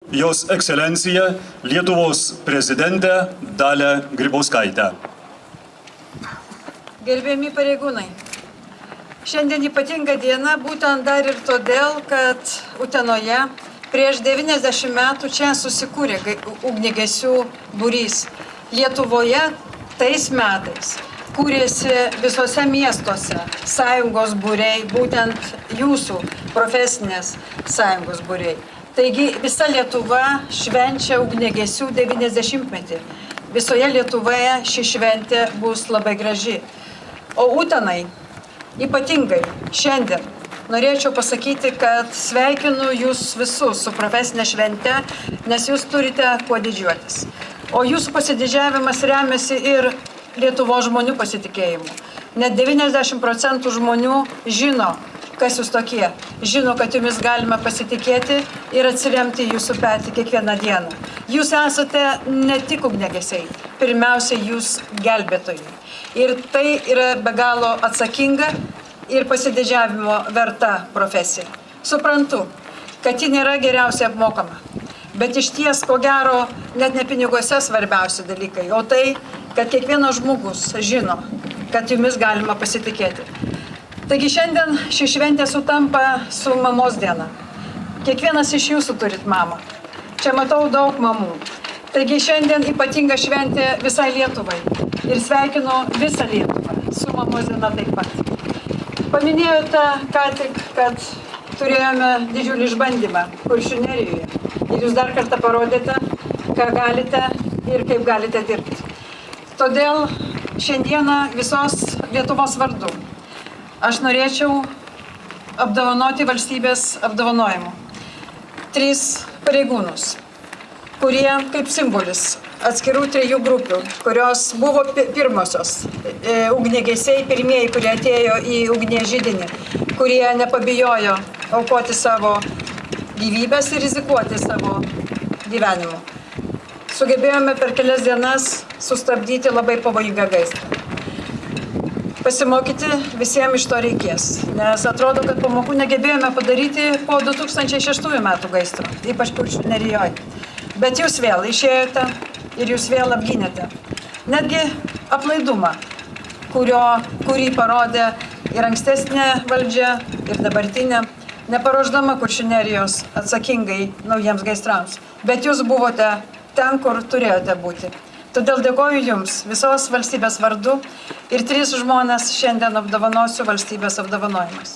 Jos ekscelencija Lietuvos prezidentė Dalia Grybauskaitė. Gerbiami pareigūnai, šiandien ypatinga diena būtent dar ir todėl, kad Utenoje prieš 90 metų čia susikūrė ugniagesių būrys. Lietuvoje tais metais kūrėsi visose miestuose sąjungos būriai, būtent jūsų profesinės sąjungos būriai. Taigi visa Lietuva švenčia ugniagesių 90-metį. Visoje Lietuvoje ši šventė bus labai graži. O Utenai ypatingai šiandien norėčiau pasakyti, kad sveikinu jūs visus su profesinė švente, nes jūs turite kuo didžiuotis. O jūsų pasididžiavimas remiasi ir Lietuvos žmonių pasitikėjimu. Net 90% žmonių žino, kas jūs tokie. Žino, kad jumis galime pasitikėti ir atsiremti jūsų petį kiekvieną dieną. Jūs esate ne tik ugniagesiai, pirmiausia, jūs gelbėtojai. Ir tai yra be galo atsakinga ir pasididžiavimo verta profesija. Suprantu, kad ji nėra geriausiai apmokama, bet iš ties, ko gero, net ne piniguose svarbiausi dalykai, o tai, kad kiekvienas žmogus žino, kad jumis galima pasitikėti. Taigi šiandien ši šventė sutampa su mamos diena. Kiekvienas iš jūsų turit mamą. Čia matau daug mamų. Taigi šiandien ypatinga šventė visai Lietuvai. Ir sveikinu visą Lietuvą su mamos diena taip pat. Paminėjote ką tik, kad turėjome didžiulį išbandymą Kuršių Nerijoje. Ir jūs dar kartą parodėte, ką galite ir kaip galite dirbti. Todėl šiandieną visos Lietuvos vardu aš norėčiau apdovanoti valstybės apdovanojimu 3 pareigūnus, kurie kaip simbolis atskirų 3 grupių, kurios buvo pirmosios ugniagesiai, pirmieji, kurie atėjo į ugnies židinį, kurie nepabijojo aukoti savo gyvybės ir rizikuoti savo gyvenimu. Sugebėjome per kelias dienas sustabdyti labai pavojingą gaisrą. Pasimokyti visiems iš to reikės, nes atrodo, kad pamokų negebėjome padaryti po 2006 metų gaisro, ypač Kuršių Nerijoje. Bet jūs vėl išėjote ir jūs vėl apgynėte. Netgi aplaidumą, kurį parodė ir ankstesnė valdžia, ir dabartinė, neparuošdama Kuršių Nerijos atsakingai naujiems gaisrams. Bet jūs buvote ten, kur turėjote būti. Todėl dėkoju jums visos valstybės vardu ir 3 žmones šiandien apdovanosiu valstybės apdovanojimas.